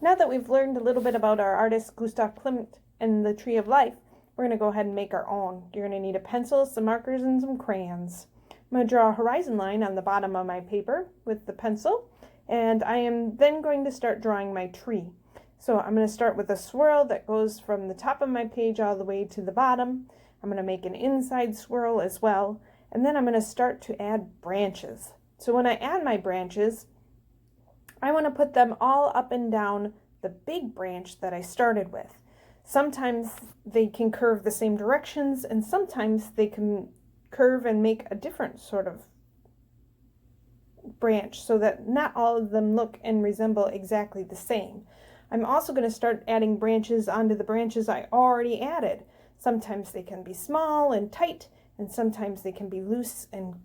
Now that we've learned a little bit about our artist Gustav Klimt and the Tree of Life, we're going to go ahead and make our own. You're going to need a pencil, some markers, and some crayons. I'm going to draw a horizon line on the bottom of my paper with the pencil, and I am then going to start drawing my tree. So I'm going to start with a swirl that goes from the top of my page all the way to the bottom. I'm going to make an inside swirl as well, and then I'm going to start to add branches. So when I add my branches, I want to put them all up and down the big branch that I started with. Sometimes they can curve the same directions, and sometimes they can curve and make a different sort of branch so that not all of them look and resemble exactly the same. I'm also going to start adding branches onto the branches I already added. Sometimes they can be small and tight, and sometimes they can be loose and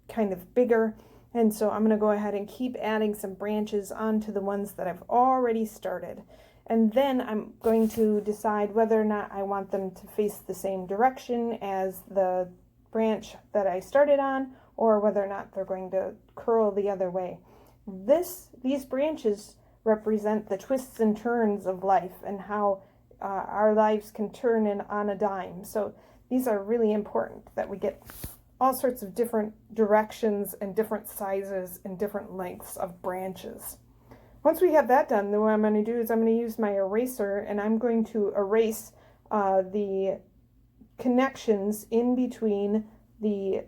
kind of bigger. And so I'm going to go ahead and keep adding some branches onto the ones that I've already started. And then I'm going to decide whether or not I want them to face the same direction as the branch that I started on, or whether or not they're going to curl the other way. These branches represent the twists and turns of life and how our lives can turn in on a dime. So these are really important that we get all sorts of different directions and different sizes and different lengths of branches. Once we have that done, then what I'm going to do is I'm going to use my eraser, and I'm going to erase the connections in between the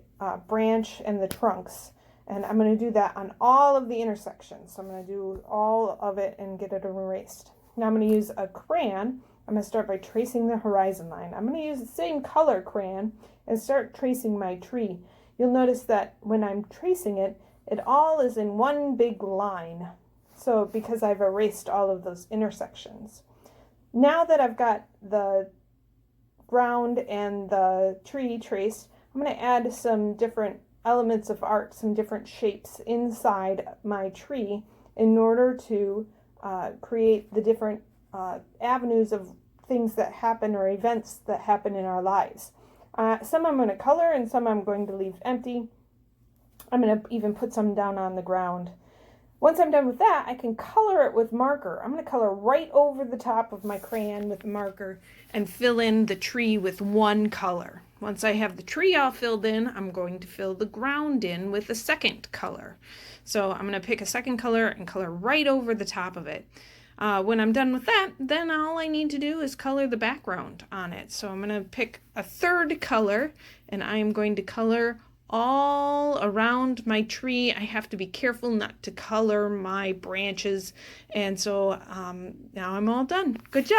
branch and the trunks. And I'm going to do that on all of the intersections. So I'm going to do all of it and get it erased. Now I'm going to use a crayon. I'm going to start by tracing the horizon line. I'm going to use the same color crayon and start tracing my tree. You'll notice that when I'm tracing it, it all is in one big line. So because I've erased all of those intersections. Now that I've got the ground and the tree traced, I'm going to add some different elements of art, some different shapes inside my tree in order to create the different avenues of things that happen or events that happen in our lives. Some I'm going to color and some I'm going to leave empty. I'm going to even put some down on the ground. Once I'm done with that, I can color it with marker. I'm going to color right over the top of my crayon with the marker and fill in the tree with one color. Once I have the tree all filled in, I'm going to fill the ground in with a second color. So I'm going to pick a second color and color right over the top of it. When I'm done with that, then all I need to do is color the background on it. So I'm going to pick a third color, and I am going to color all around my tree. I have to be careful not to color my branches. And so now I'm all done. Good job.